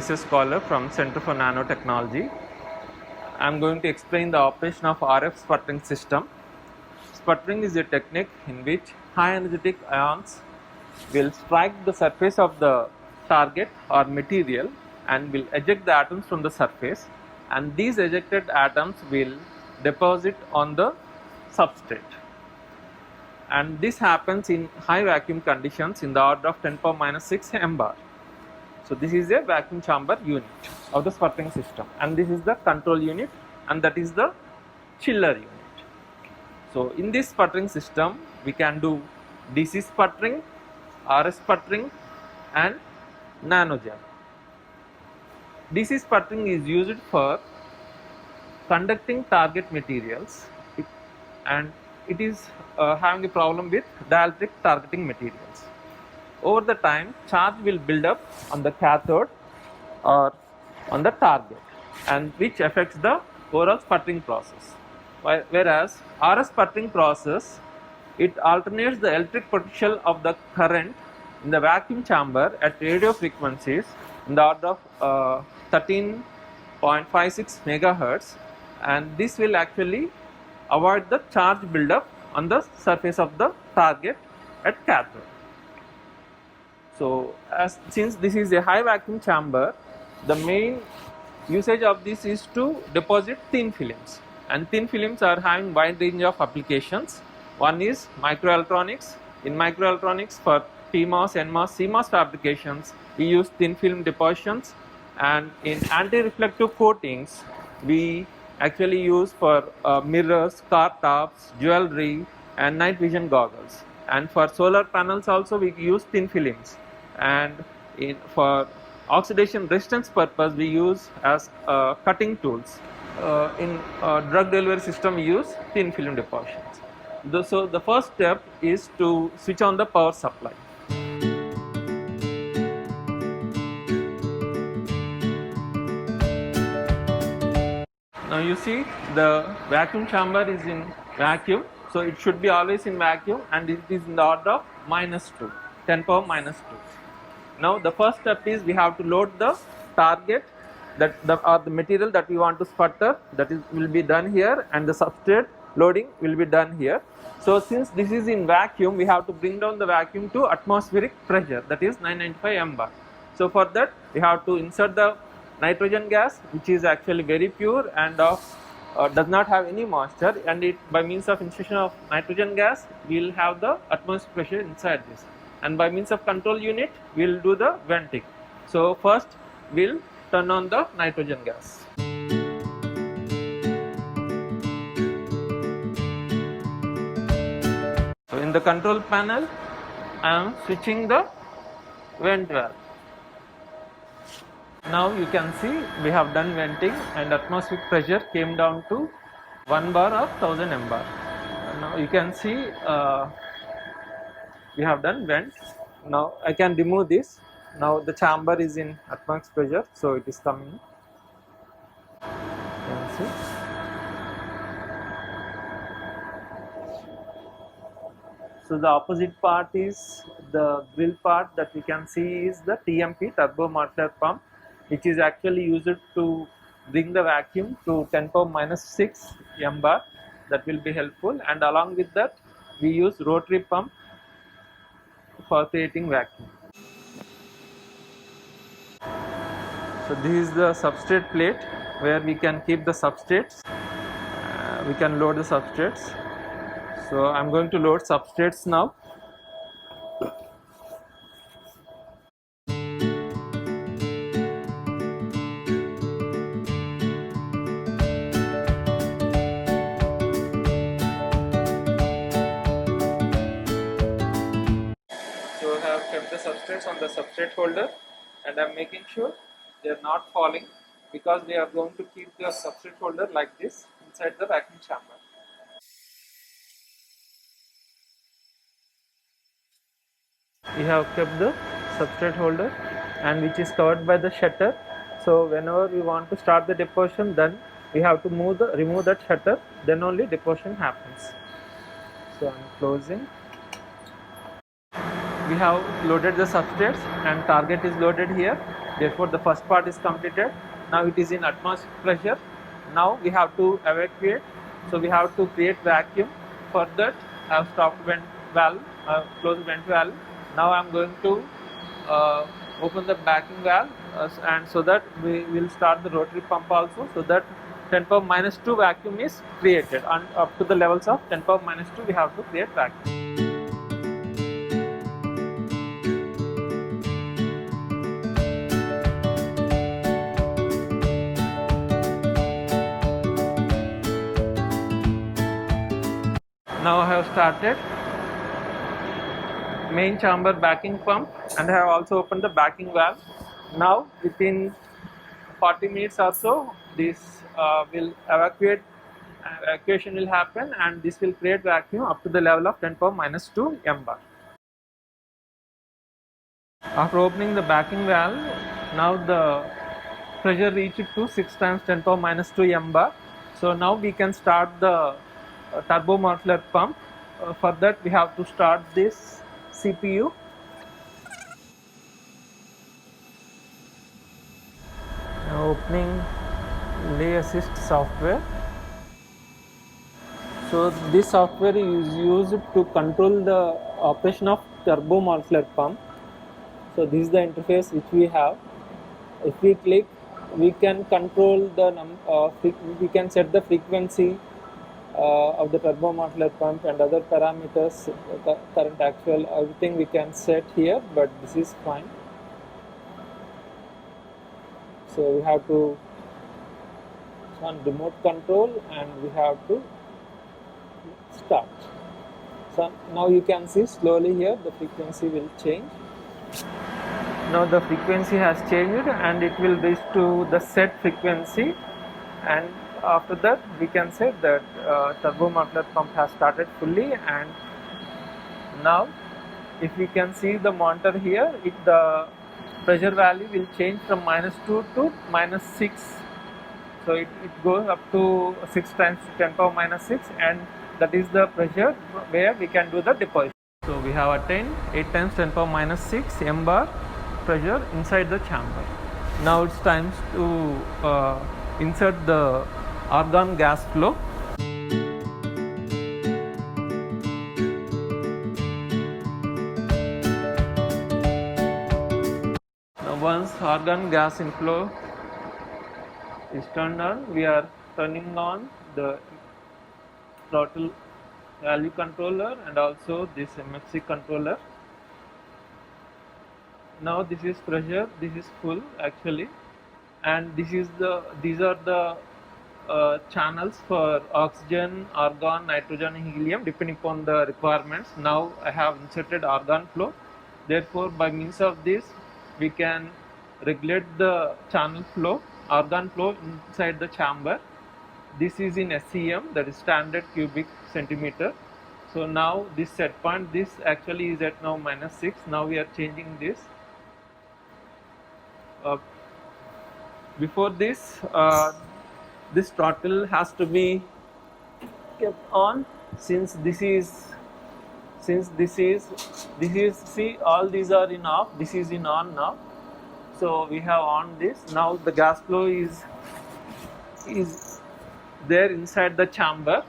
Mrs. Scholar from Center for Nanotechnology. I am going to explain the operation of RF sputtering system. Sputtering is a technique in which high energetic ions will strike the surface of the target or material and will eject the atoms from the surface, and these ejected atoms will deposit on the substrate, and this happens in high vacuum conditions in the order of 10 power minus 6 mbar. So this is a vacuum chamber unit of the sputtering system, and this is the control unit, and that is the chiller unit. So in this sputtering system we can do DC sputtering, RS sputtering and nanogel. DC sputtering is used for conducting target materials, and it is having a problem with dielectric targeting materials. Over the time, charge will build up on the cathode or on the target, and which affects the overall sputtering process. Whereas RS sputtering process, it alternates the electric potential of the current in the vacuum chamber at radio frequencies in the order of 13.56 megahertz, and this will actually avoid the charge buildup on the surface of the target at cathode. So since this is a high vacuum chamber, the main usage of this is to deposit thin films, and thin films are having wide range of applications. One is microelectronics. In microelectronics, for PMOS, NMOS, CMOS fabrications, we use thin film depositions, and in anti-reflective coatings we actually use for mirrors, car tops, jewelry and night vision goggles. And for solar panels also we use thin films, and for oxidation resistance purpose we use as cutting tools. In drug delivery system we use thin film depositions. So the first step is to switch on the power supply. Now you see the vacuum chamber is in vacuum, so it should be always in vacuum, and it is in the order of -2, 10 power minus 2. Now the first step is we have to load the target or the material that we want to sputter, will be done here, and the substrate loading will be done here. So since this is in vacuum, we have to bring down the vacuum to atmospheric pressure, that is 995 mbar. So for that we have to insert the nitrogen gas, which is actually very pure and does not have any moisture, and by means of insertion of nitrogen gas we will have the atmospheric pressure inside this, and by means of control unit we will do the venting. So first we will turn on the nitrogen gas. So in the control panel I am switching the vent valve. Now you can see we have done venting, and atmospheric pressure came down to 1 bar of 1000 mbar. Now you can see we have done vent. Now I can remove this. Now the chamber is in atmospheric pressure, so it is coming. You can see. So the opposite part is the grill part that we can see is the TMP, turbo modular pump, which is actually used to bring the vacuum to 10 power minus 6 mbar. That will be helpful, and along with that we use rotary pump for creating vacuum. So this is the substrate plate where we can keep the substrates. We can load the substrates. So I am going to load substrates now. So I have kept the substrates on the substrate holder, and I am making sure they are not falling, because we are going to keep the substrate holder like this inside the vacuum chamber. We have kept the substrate holder, and which is covered by the shutter. So whenever we want to start the deposition, then we have to remove that shutter, then only deposition happens. So I am closing. we have loaded the substrates and target is loaded here. Therefore, the first part is completed. Now it is in atmospheric pressure. Now we have to evacuate. So we have to create vacuum. For that, I have stopped vent valve, closed vent valve. Now I am going to open the backing valve, and so that we will start the rotary pump also, so that 10 power minus 2 vacuum is created, and up to the levels of 10 power minus 2 we have to create vacuum. Now I have started main chamber backing pump and I have also opened the backing valve. Now within 40 minutes or so, this will evacuation will happen, and this will create vacuum up to the level of 10 power minus 2 mbar. After opening the backing valve, now the pressure reached to 6 times 10 power minus 2 mbar. So now we can start the turbo muffler pump. For that we have to start this CPU. Now opening Lay Assist software. So this software is used to control the operation of turbo muffler pump. So this is the interface which we have. If we click, we can control the we can set the frequency of the turbo muffler pump and other parameters, current actual, everything we can set here, but this is fine. So we have to on remote control and we have to start. So now you can see slowly here the frequency will change. Now the frequency has changed and it will reach to the set frequency, and after that we can say that turbo muffler pump has started fully. And now if we can see the monitor here, the pressure value will change from minus 2 to minus 6. So it goes up to 6 times 10 power minus 6, and that is the pressure where we can do the deposition. So we have attained 8 times 10 power minus 6 mbar pressure inside the chamber. Now it's time to insert the argon gas flow. Now once argon gas inflow is turned on, we are turning on the throttle value controller and also this MFC controller. Now this is pressure, this is full actually, and these are the channels for oxygen, argon, nitrogen, helium depending upon the requirements. Now I have inserted argon flow. Therefore, by means of this we can regulate the channel flow, argon flow inside the chamber. This is in SCM, that is standard cubic centimeter. So now this set point, this actually is at now minus 6. Now we are changing this. Before this, this throttle has to be kept on, since this is see, all these are in off, this is in on now. So we have on this. Now the gas flow is there inside the chamber.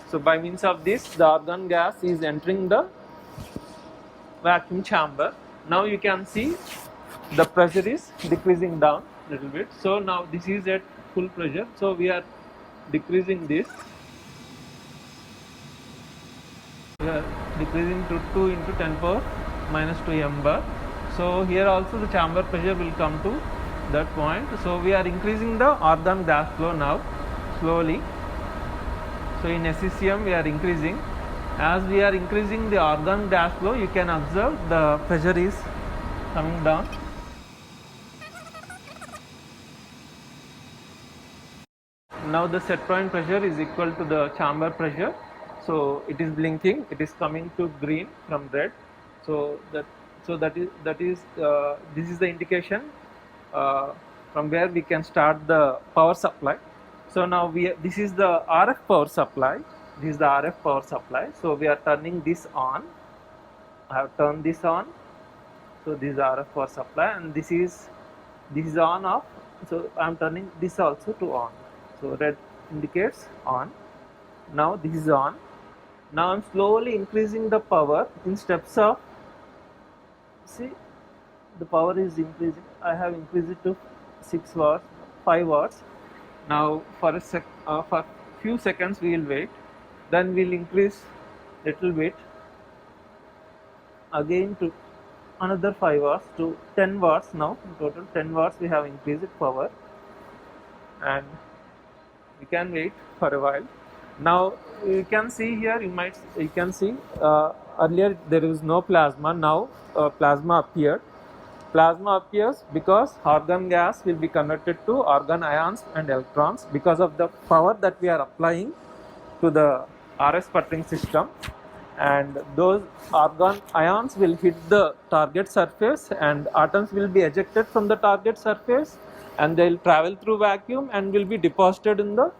So by means of this, the argon gas is entering the vacuum chamber. Now you can see the pressure is decreasing down a little bit. So now this is at full pressure. So we are decreasing this. We are decreasing to 2 into 10 power minus 2 mbar. So here also the chamber pressure will come to that point. So we are increasing the argon gas flow now slowly. So in SCM we are increasing. As we are increasing the argon gas flow, you can observe the pressure is coming down. Now the set point pressure is equal to the chamber pressure. So it is blinking, it is coming to green from red. So this is the indication from where we can start the power supply. So now this is the RF power supply. This is the RF power supply. So we are turning this on. I have turned this on. So this is RF power supply, and this is on off. So I am turning this also to on. So red indicates on. Now this is on. Now I am slowly increasing the power in steps of, see, the power is increasing. I have increased it to 6 watts, 5 watts. Now for for few seconds we will wait, then we will increase little bit again to another 5 watts to 10 watts. Now in total 10 watts we have increased power, and we can wait for a while. Now you can see here, you can see earlier there is no plasma. Now plasma appeared. Plasma appears because argon gas will be converted to argon ions and electrons because of the power that we are applying to the RF sputtering system, and those argon ions will hit the target surface and atoms will be ejected from the target surface, and they will travel through vacuum and will be deposited in the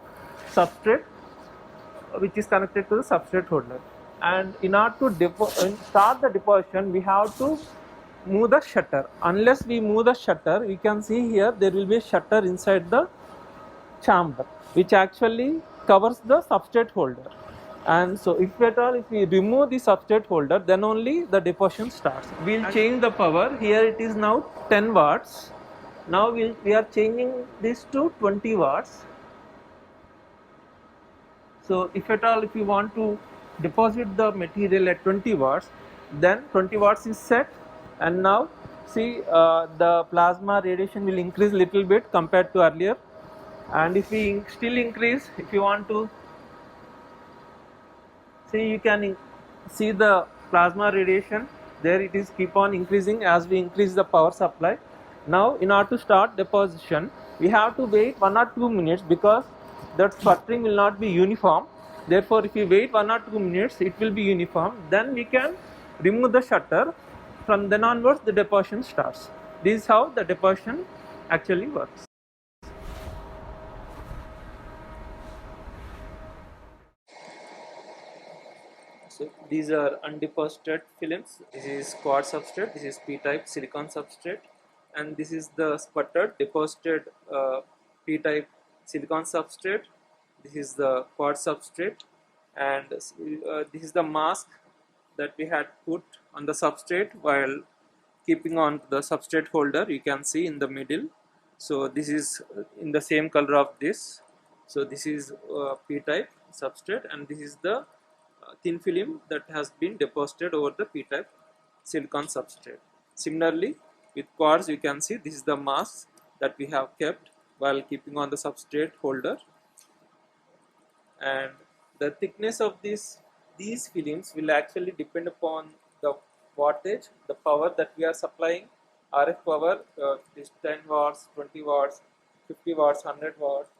substrate which is connected to the substrate holder. And in order to start the deposition, we have to move the shutter. Unless we move the shutter, you can see here there will be a shutter inside the chamber which actually covers the substrate holder. And so if at all, if we remove the substrate holder, then only the deposition starts. We will change the power. Here it is now 10 watts. Now we are changing this to 20 watts. So if at all, if you want to deposit the material at 20 watts, then 20 watts is set, and now see the plasma radiation will increase little bit compared to earlier. And if we still increase, if you want to see, you can see the plasma radiation there, it is keep on increasing as we increase the power supply. Now in order to start deposition, we have to wait 1 or 2 minutes because that sputtering will not be uniform. Therefore if we wait 1 or 2 minutes, it will be uniform. Then we can remove the shutter. From then onwards the deposition starts. This is how the deposition actually works. So these are undeposited films. This is quartz substrate, this is p-type silicon substrate, and this is the sputtered deposited p-type silicon substrate. This is the quartz substrate, and this is the mask that we had put on the substrate while keeping on the substrate holder. You can see in the middle. So this is in the same color of this. So this is p-type substrate, and this is the thin film that has been deposited over the p-type silicon substrate. Similarly with quartz, you can see this is the mask that we have kept while keeping on the substrate holder, and the thickness of these films will actually depend upon the wattage, the power that we are supplying, RF power, is 10 watts, 20 watts, 50 watts, 100 watts,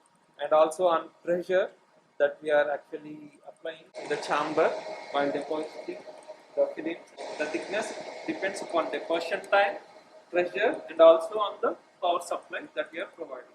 and also on pressure that we are actually applying in the chamber while depositing the films. The thickness depends upon deposition time, pressure, and also on the power supply that we are providing.